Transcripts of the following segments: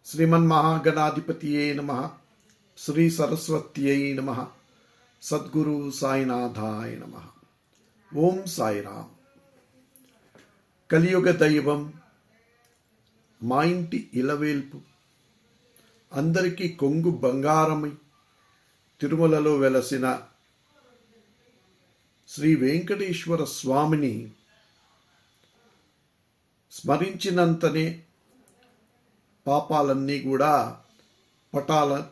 శ్రీమన్మహాగణాధిపతియే నమః. శ్రీ సరస్వత్యై నమః. సద్గురు సాయినాథాయ నమః. ఓం సాయిరామ్. కలియుగ దైవం, మా ఇంటి ఇలవేల్పు, అందరికీ కొంగు బంగారమై తిరుమలలో వెలసిన శ్రీ వెంకటేశ్వర స్వామిని స్మరించినంతనే పాపాలన్నీ కూడా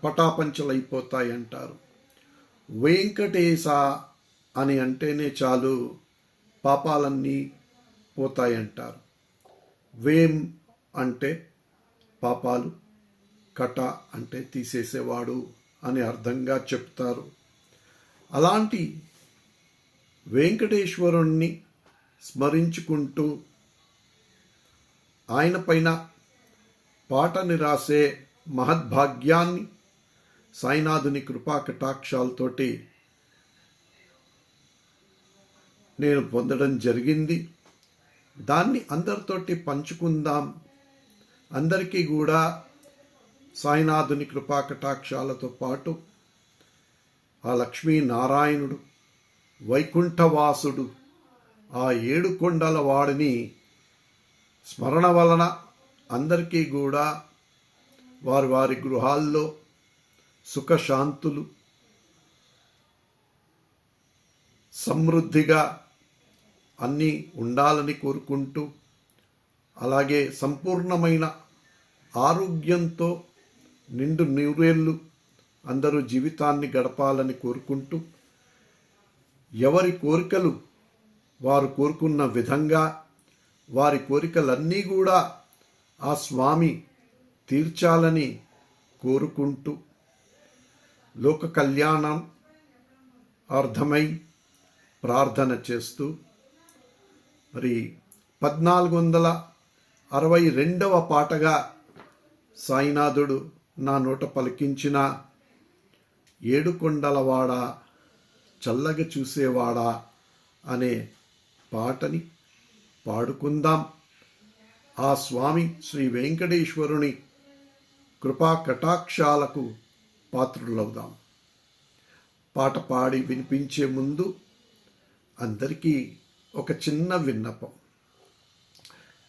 పటాపంచలైపోతాయంటారు. వెంకటేశ అని అంటేనే చాలు పాపాలన్నీ పోతాయంటారు. వేం అంటే పాపాలు, కట అంటే తీసేసేవాడు అని అర్థంగా చెప్తారు. అలాంటి వెంకటేశ్వరుణ్ణి స్మరించుకుంటూ ఆయన పైన పాటని రాసే మహద్భాగ్యాన్ని సాయినాథుని కృపా కటాక్షాలతోటి నేను పొందడం జరిగింది. దాన్ని అందరితోటి పంచుకుందాం. అందరికీ కూడా సాయినాథుని కృపా కటాక్షాలతో పాటు ఆ లక్ష్మీనారాయణుడు, వైకుంఠవాసుడు, ఆ 7 కొండల వాడిని స్మరణ వలన అందరికీ కూడా వారి వారి గృహాల్లో సుఖశాంతులు, సమృద్ధిగా అన్నీ ఉండాలని కోరుకుంటూ, అలాగే సంపూర్ణమైన ఆరోగ్యంతో నిండు నూరేళ్ళు అందరూ జీవితాన్ని గడపాలని కోరుకుంటూ, ఎవరి కోరికలు వారు కోరుకున్న విధంగా వారి కోరికలన్నీ కూడా ఆ స్వామి తీర్చాలని కోరుకుంటూ, లోక కళ్యాణం అర్థమై ప్రార్థన చేస్తూ, మరి 1462వ పాటగా సాయినాథుడు నా నోట పలికించిన 7 కొండలవాడా, చల్లగా చూసేవాడా అనే పాటని పాడుకుందాం. ఆ స్వామి శ్రీ వెంకటేశ్వరుని కృపా కటాక్షాలకు పాత్రులవుదాం. పాట పాడి వినిపించే ముందు అందరికీ ఒక చిన్న విన్నపం.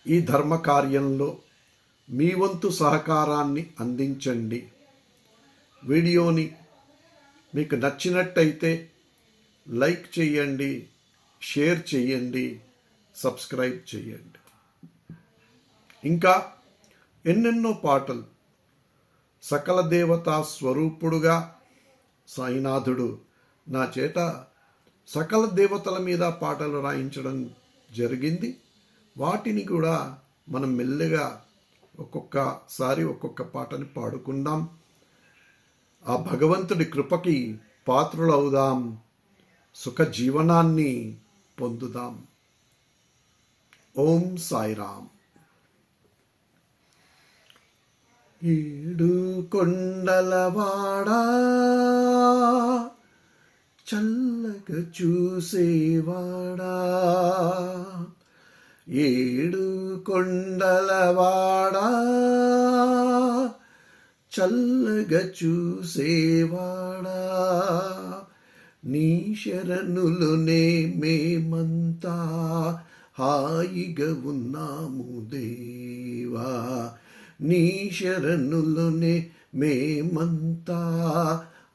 ఈ ధర్మ కార్యంలో మీ వంతు సహకారాన్ని అందించండి. వీడియోని మీకు నచ్చినట్టయితే లైక్ చేయండి, షేర్ చేయండి, సబ్స్క్రైబ్ చేయండి. ఇంకా ఎన్నెన్నో పాటలు సకల దేవతా స్వరూపుడుగా సాయినాథుడు నా చేత సకల దేవతల మీద పాటలు రాయించడం జరిగింది. వాటిని కూడా మనం మెల్లగా ఒక్కొక్కసారి ఒక్కొక్క పాటని పాడుకుందాం. ఆ భగవంతుడి కృపకి పాత్రులవుదాం, సుఖ జీవనాన్ని పొందుదాం. ఓం సాయిరామ్. 7 కొండలవాడా, చల్లగా చూసేవాడా, 7 కొండలవాడా, చల్లగా చూసేవాడా, నీ శరణులునే మేమంతా హాయిగా ఉన్నాము దేవా, నీ శరణులోనే మేమంతా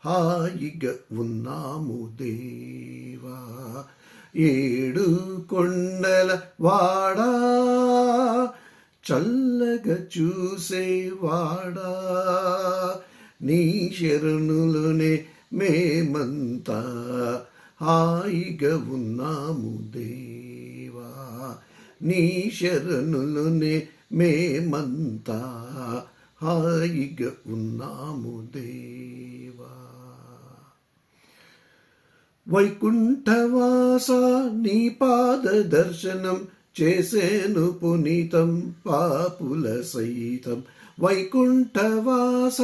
హాయిగా ఉన్నాము దేవా, 7 కొండల వాడా, చల్లగా చూసేవాడా, నీ శరణులోనే మేమంతా హాయిగా ఉన్నాము దేవా, నీ శరణులోనే మేమంతా హాయిగా ఉన్నాము దేవా. వైకుంఠవాస నీ పాద దర్శనం చేసేను పునీతం పాపుల సైతం. వైకుంఠవాస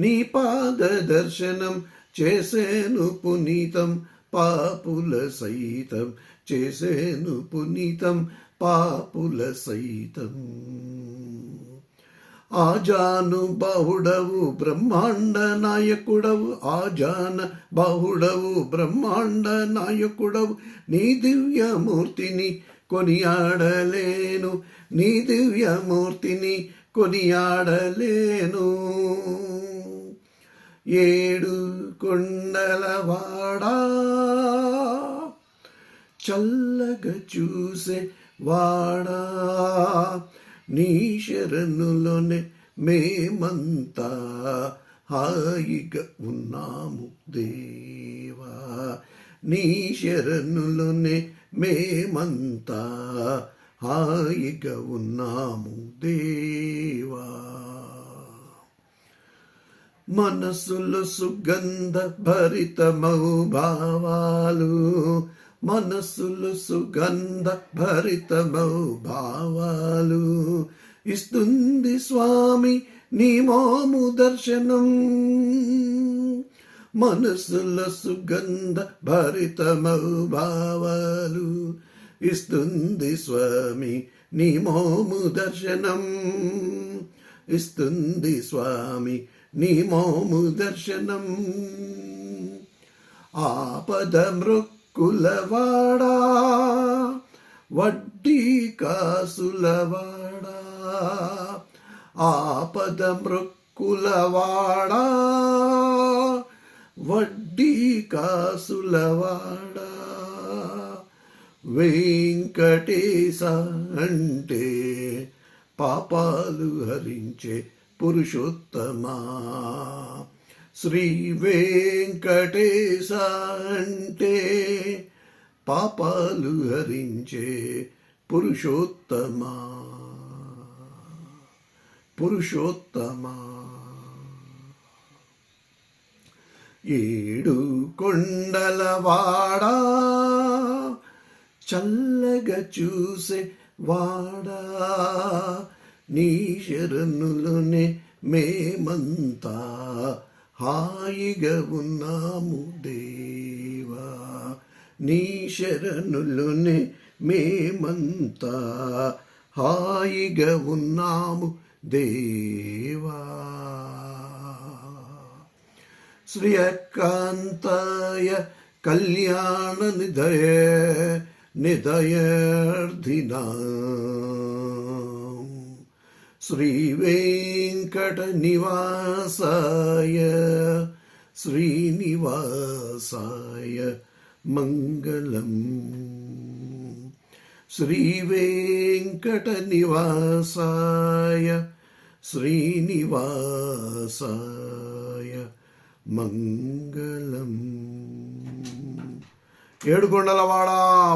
నీ పాద దర్శనం చేసేను పునీతం పాపుల సైతం, చేసేను పునీతం పాపుల సైతం. ఆజాను బాహుడవు బ్రహ్మాండ నాయకుడవు, ఆజాన బాహుడవు బ్రహ్మాండ నాయకుడవు, నీ దివ్యమూర్తిని కొనియాడలేను, నీ దివ్యమూర్తిని కొనియాడలేను. ఏడు కొండలవాడా చల్లగా చూసే వాడా, నీ శరణులోనే మేమంతా హాయిగా ఉన్నాము దేవా, నీ శరణులోనే మేమంతా హాయిగా ఉన్నాము దేవా. మనసులో సుగంధ భరితమౌ భావాలు, మనసులో సుగంధ భరితమౌ భావాలు, ఇస్తుంది స్వామి నీ మోము దర్శనం. మనసులో సుగంధ భరితమౌ భావాలు, ఇస్తుంది స్వామి నీ మోము దర్శనం, ఇస్తుంది స్వామి నీ మోము దర్శనం. ఆపద మృక్కులవాడా వడ్డీ కాసులవాడా, ఆపద మృక్కులవాడా వడ్డీ కాసులవాడా, వెంకటేశ అంటే పాపాలు హరించే పురుషోత్తమా, శ్రీ వెంకటేశ అంటే పాపాలు హరించే పురుషోత్తమా, పురుషోత్తమా. ఏడు కొండలవాడా చల్లగా చూసే వాడా, నీ శరణులోనే మేమంతా హాయిగా ఉన్నాము దేవా, నీ శరణులోనే మేమంతా హాయిగా ఉన్నాము దేవా. శ్రీయకాంతాయ కళ్యాణ నిదయర్థినా, శ్రీ వెంకట నివాసాయ శ్రీనివాసాయ మంగళం, శ్రీ వెంకట నివాసాయ శ్రీనివాసాయ మంగళం. ఏడుకొండలవాడ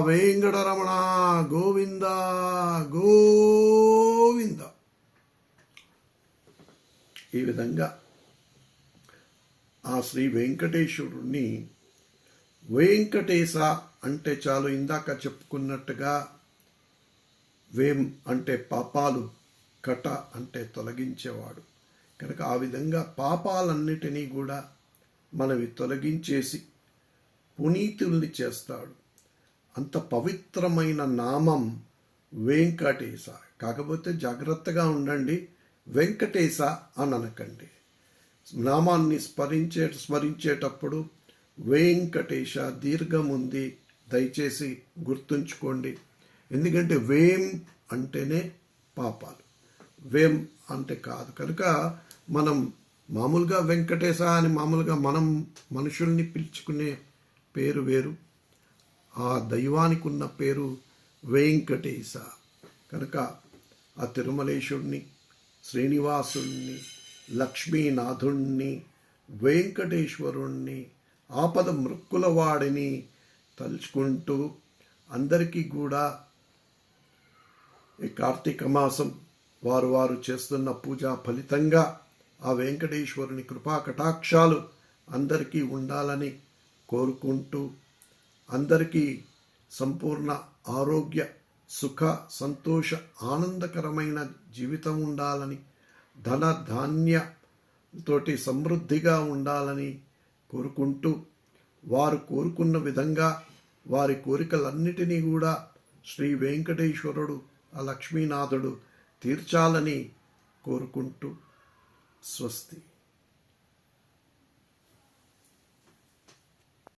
వెంకటరమణ గోవింద గోవింద. ఈ విధంగా ఆ శ్రీ వెంకటేశ్వరుణ్ణి వెంకటేశ అంటే చాలు, ఇందాక చెప్పుకున్నట్టుగా వేం అంటే పాపాలు, కట అంటే తొలగించేవాడు కనుక ఆ విధంగా పాపాలన్నిటినీ కూడా మనవి తొలగించేసి పునీతుల్ని చేస్తాడు. అంత పవిత్రమైన నామం వెంకటేశ. కాకపోతే జాగ్రత్తగా ఉండండి, వెంకటేశ అని అనకండి. నామాన్ని స్మరించేటప్పుడు వెంకటేశ దీర్ఘం ఉంది, దయచేసి గుర్తుంచుకోండి. ఎందుకంటే వేం అంటేనే పాపాలు, వేం అంటే కాదు. కనుక మనం మామూలుగా వెంకటేశ అని మామూలుగా మనం మనుషుల్ని పిలుచుకునే పేరు వేరు, ఆ దైవానికి ఉన్న పేరు వెంకటేశ. కనుక ఆ తిరుమలేశుడిని, శ్రీనివాసుణ్ణి, లక్ష్మీనాథుణ్ణి, వెంకటేశ్వరుణ్ణి, ఆపద మృక్కులవాడిని తలుచుకుంటూ అందరికీ కూడా ఈ కార్తీక మాసం వారు చేస్తున్న పూజా ఫలితంగా ఆ వెంకటేశ్వరుని కృపా కటాక్షాలు అందరికీ ఉండాలని కోరుకుంటూ, అందరికీ సంపూర్ణ ఆరోగ్య సుఖ సంతోష ఆనందకరమైన జీవితం ఉండాలని, ధన ధాన్యతోటి సమృద్ధిగా ఉండాలని కోరుకుంటూ, వారు కోరుకున్న విధంగా వారి కోరికలన్నిటినీ కూడా శ్రీ వెంకటేశ్వరుడు ఆ లక్ష్మీనాథుడు తీర్చాలని కోరుకుంటూ స్వస్తి.